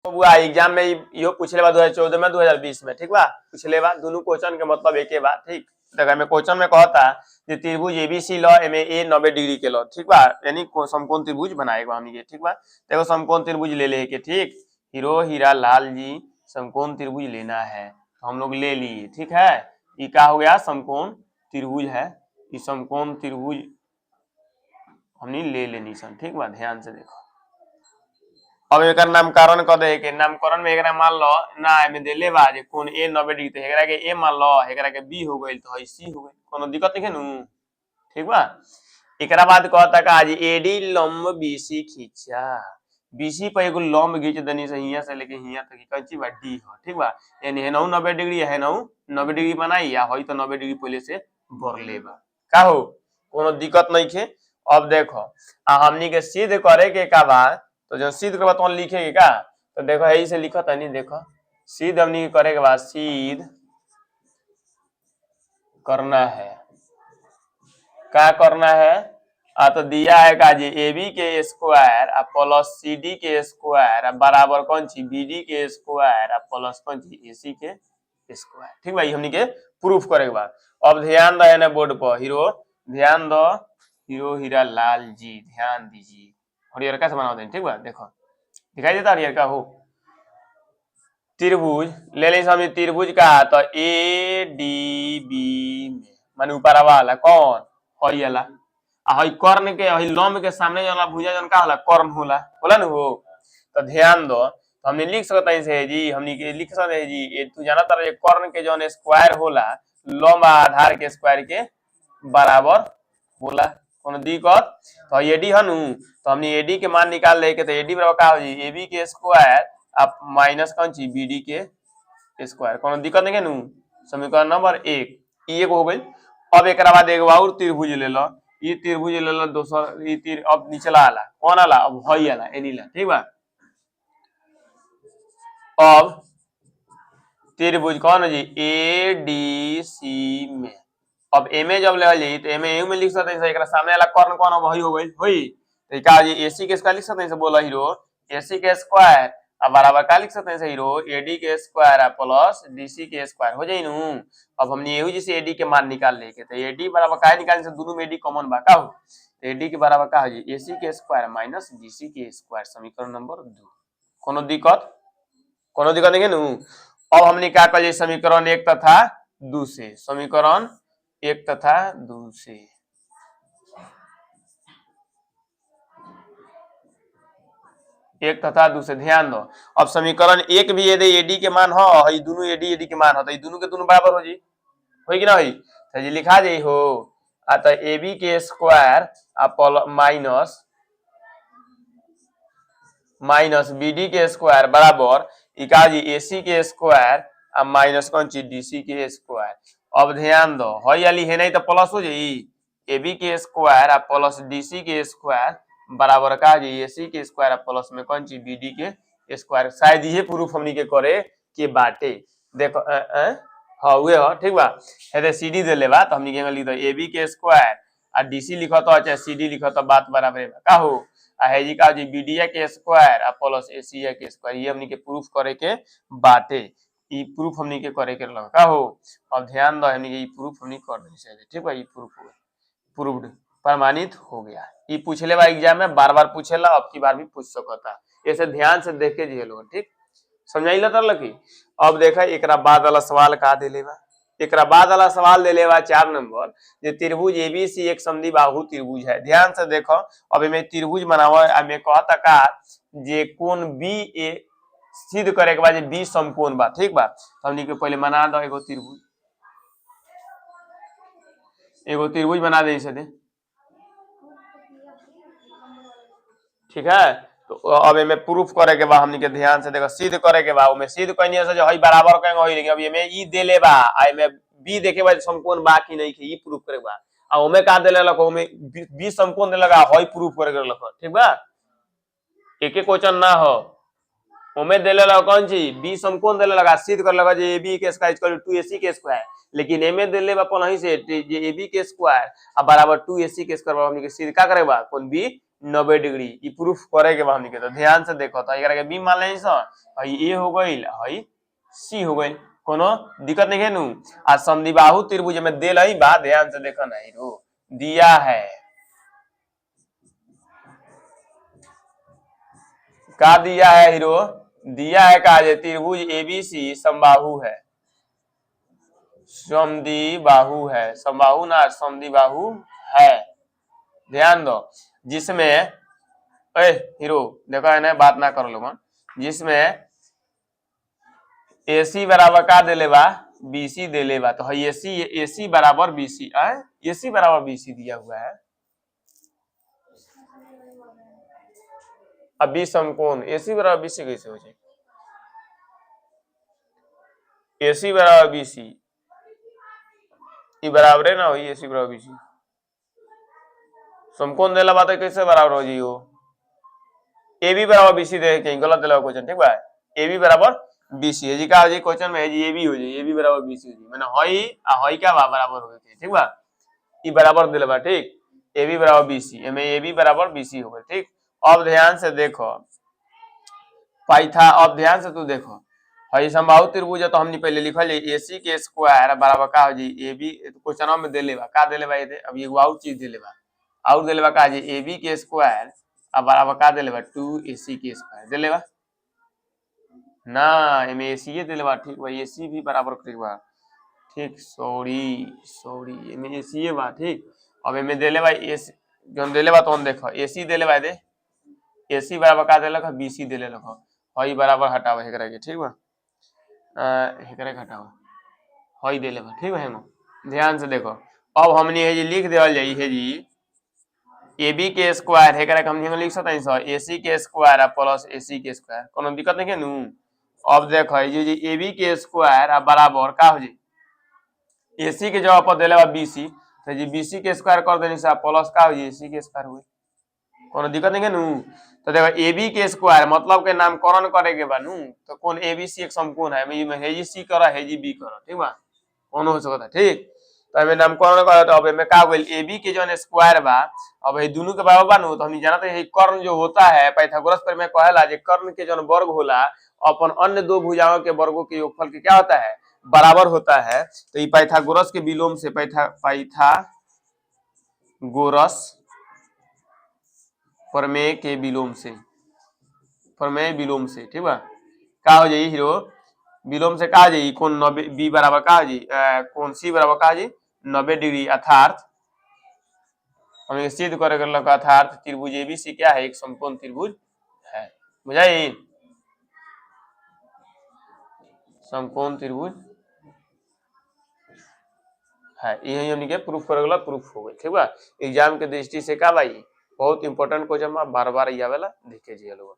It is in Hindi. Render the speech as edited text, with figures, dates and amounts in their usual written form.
बुआ एग्जाम में यो पूछले बा 2014 में 2020 में, ठीक बा पूछले बा दोनों क्वेश्चन के मतलब एके बा। ठीक देखा में क्वेश्चन में कहता जे त्रिभुज एबीसी ल एमे ए 90 डिग्री के ल, ठीक बा यानी समकोण त्रिभुज बनाएगा हमनी के, ठीक बा। देखो समकोण त्रिभुज ले ले के, ठीक हीरो हीरा लाल जी समकोण त्रिभुज लेना है तो हम लोग ले लिए, ठीक है। ये क्या हो गया समकोण त्रिभुज है, ये समकोण त्रिभुज हमनी ले लेनी सन, ठीक बा ध्यान से देखो। अब एक नामकरण कर दे के नामकरण में एकरा मान लो ना एमे देले बा जे कोण ए 90 डिग्री, तो एकरा के ए मान लो, एकरा के बी हो गइल तो हई सी हो गइल, कोनो दिक्कत नहीं है नु, ठीक बा। एकरा बाद कहता का आज एडी लंब बीसी खींचा, बीसी पर एगो लंब खींच देनी से हिया से लेके हिया तक कैंची बा डी हो, ठीक बा यानी है 90 डिग्री है 90 डिग्री बनाई या हई तो 90 डिग्री पहले से बरले बा, का हो कोनो दिक्कत नहीं है। अब देखो हमनी के सिद्ध करे के का बा, तो जो सिद्ध के बाद तो लिखेगे का, तो देखो यही से लिखा था नहीं, देखो सिद्ध हमनी करे के बाद सिद्ध करना है, क्या करना है तो दिया है का जी ए बी के स्क्वायर प्लस सी डी के स्क्वायर बराबर कौन सी बी डी के स्क्वायर प्लस कौन सी ए सी के स्क्वायर, ठीक भाई हमनी के प्रूफ करे के बाद। अब ध्यान दो ना बोर्ड पर हीरो, ध्यान दो हीरो हीरा लाल जी ध्यान दीजिए, हरियर का से बना दें, ठीक बा देखो दिखाई देता हरियर का हो। त्रिभुज ले लें हमने त्रिभुज का तो ए डी बी में माने ऊपर वाला कौन हई वाला हई कर्ण के हई लंब के सामने वाला भुजा जन का होला कर्ण होला होला न हो। तो ध्यान दो तो हमने लिख सकता है जी, हमने के लिख सकते हैं जी ये तू जाना तारा कर्ण के जौन स्क्वायर होला लंब आधार के स्क्वायर के बराबर होला, कोनो दिक्कत तो एडी हनु तो हमने एडी के मान निकाल ले के, तो एडी बराबर का हो जी एबी के स्क्वायर अब माइनस कौन ची बीडी के स्क्वायर, कोनो दिक्कत नहीं है नु। समीकरण नंबर 1 ये हो गई। अब एक बाद एगो और त्रिभुज ले लो, ये त्रिभुज ले लो दोसर ये तीर अब नीचला आला कौन आला अब हई आला एनीला, ठीक बा। अब त्रिभुज कौन है जी ए डी सी में, अब एम ए जब ले जाई तो एम ए में लिख सकते हैं एकरा सामने वाला कर्ण कौन अब हई हो गई होई, तो का जी एसी के स्क्वायर लिख सकते हैं बोला हीरो एसी के स्क्वायर अब बराबर का लिख सकते हैं हीरो एडी के स्क्वायर प्लस डीसी के स्क्वायर हो जाई नु। अब हमने यही जैसे एडी के मान निकाल लेके, तो एडी बराबर का निकालने से दोनों में एडी कॉमन बा का हो, तो एडी के बराबर का हो जी एसी के स्क्वायर माइनस डीसी के स्क्वायर, समीकरण नंबर 2। कोनो दिक्कत नहीं है नु। अब हमने क्या कर समीकरण 1 तथा 2 से, समीकरण 1 तथा 2 से एक तथा 2 से ध्यान दो। अब समीकरण 1 भी यदि एडी के मान हो ये दोनों एडी के मान हो तो ये दोनों के दोनों बराबर हो जी होई कि ना होई, तो जी लिखा जाई हो तो एबी के स्क्वायर माइनस बीडी के स्क्वायर बराबर इका जी एसी के स्क्वायर अब माइनस कौन ची डीसी के स्क्वायर। अब ध्यान दो हई वाली है नहीं तो प्लस हो जाई एबी के स्क्वायर प्लस डीसी के स्क्वायर बराबर का जी एसी के स्क्वायर प्लस में कौन ची बीडी के स्क्वायर, शायद ये प्रूफ हमनी के करे के बाटे। देखो हाँ हुए हो ठीक बा, है सीडी दे ले बा तो हमनी के लिख दो एबी के स्क्वायर और डीसी लिखो तो चाहे सीडी लिखो तो बात बराबर है का हो, है जी का जी बीडीए के स्क्वायर प्लस एसीए के स्क्वायर, ये हमनी के प्रूफ करे के बाटे, ई प्रूफ हमनी के करे के लगा का हो। अब ध्यान दो हमनी के ई प्रूफ हमनी कर देनी चाहिए, ठीक बा ई प्रूफ हो गया प्रूव्ड प्रमाणित हो गया। ये पूछले बा एग्जाम में बार-बार पूछेला, अब की बार भी पूछ सकता, ऐसे ध्यान से देख के जी लोग ठीक समझाइला तर लकी। अब देखा एकरा बाद वाला सवाल का देले बा, एकरा बाद वाला सवाल देले बा 4 नंबर जे त्रिभुज एबीसी एक समद्विबाहु त्रिभुज है। ध्यान से देखो अब में त्रिभुज बनावा में कहता का जे कोण बी ए सिद्ध करे के बाद जे बी समकोण बा, ठीक बा तो हमनी के पहले बना दो एगो त्रिभुज बना दे इसे दे, ठीक है। तो अब में प्रूफ करे के बा हमनी के ध्यान से देखो सिद्ध करे के बा, में सिद्ध कइने से जो हई बराबर कहेंगे होई, लेकिन अब ये में ई देले बा आ में बी देखे बा समकोण बा कि नहीं के ई प्रूफ करे बा, आ ओमे का देले लको में बी समकोण देले लगा हई प्रूफ करे के लको, ठीक बा एक एक क्वेश्चन ना हो ओमे देले लगा कौन ची बी समकोण देले लगा सिद्ध कर लगा जे ab के स्क्वायर इक्वल टू 2ac के स्क्वायर, लेकिन एमे देले बा पनही से जे ab के स्क्वायर आ बराबर 2ac के स्क्वायर हमनी के सिद्ध का करे बा कोण बी 90 डिग्री ई प्रूफ करे के बा हमनी के। तो ध्यान से देखो तो एकरा के बी मान लेनी स हई ए हो गइल हई सी हो गइल, कोनो दिक्कत नहीं है नु। आ समद्विबाहु त्रिभुज में देल हई बा, ध्यान से देखो ना हीरो दिया है का दिया है हीरो, दिया है का जे त्रिभुज एबीसी समबाहु है, समद्विबाहु है, समबाहु ना समद्विबाहु है। ध्यान दो जिसमें ए हीरो देखो है ना बात ना करो लोगन, जिसमें AC बराबर का देले बा BC देले बा। तो हई AC बराबर BC AC बराबर BC दिया हुआ है। अब बी समकोण AC बराबर BC कैसे हो जाए, AC बराबर BC ई बराबर है ना हो AC बराबर BC, समकोण देला बा तो कैसे बराबर हो जाइयो, AB बराबर BC दे के गलत देला क्वेश्चन ठीक बा। AB बराबर BC है जी का हो जाई क्वेश्चन में है जी AB हो जाई, AB बराबर BC हो जाई माने हई आ हई का बा बराबर हो गई ठीक बा, ई बराबर देले बा ठीक, AB बराबर BC एमे AB बराबर BC हो गई ठीक। अब ध्यान से देखो पाइथा, अब ध्यान से तू देखो हई समबाहु त्रिभुज तो हमनी पहले लिखल है AC के स्क्वायर बराबर का हो जी AB, क्वेश्चन में देले बा का देले बा ये अब एगो आउट चीज देले बा, आउट देले बा का जी AB के स्क्वायर अब बराबर का देले बा 2AC के स्क्वायर देले बा ना, एमे AC देले बा ठीक बा, AC भी बराबर ठीक बा ठीक, सॉरी एमे AC बा ठीक। अब एमे देले बा AC जोन देले बा तो हम देखो AC देले बा दे AC बराबर का देलक BC देले लख हई बराबर हटाव एकरा के ठीक बा, एकरा के हटाव हई देले बा ठीक बा। हेमो ध्यान से देखो अब हमनी है जी लिख देवल जाई है जी AB के स्क्वायर एकरा के हमनी लिख सकत हई AC के स्क्वायर प्लस AC के स्क्वायर, कोनो दिक्कत नहीं है नु। अब देखो ये जी AB के स्क्वायर बराबर का हो जी AC के जगह पर देले बा BC तो जी BC के स्क्वायर कर देनी सा प्लस का हो जी AC के स्क्वायर हुई, कोनो दिक्कत नहीं है नु। तो देखो AB के स्क्वायर मतलब के नामकरण करे के बा नु, तो कौन ABC एक समकोण है है जी C करा है जी B करा ठीक बा, कौन हो सकता है ठीक। तो हमें नामकरण करा तो अब में का होइल AB के जो स्क्वायर बा अब ये दोनों के बराबर बा नु, तो हम जानते हैं कर्ण जो होता है पाइथागोरस पर में कहेला जे कर्ण के जो वर्ग होला अपन अन्य दो भुजाओं के वर्गों के योगफल के क्या होता है बराबर होता है। तो ये पाइथागोरस के विलोम से पाइथागोरस प्रमेय के विलोम से, प्रमेय विलोम से ठीक बा का हो जाई हीरो, विलोम से का हो जाई कोण 90 B बराबर का हो जाई कोण C बराबर का हो जाई 90 डिग्री, अर्थात हमें सिद्ध करे के लगा अर्थात त्रिभुज ABC क्या है एक समकोण त्रिभुज है, बुझाई समकोण त्रिभुज है, यही हमनी के प्रूफ करेला प्रूफ हो गई ठीक बा। एग्जाम के दृष्टि से का भाई बहुत इंपॉर्टेंट क्वेश्चन बार बार आवेला देखे जी लोग।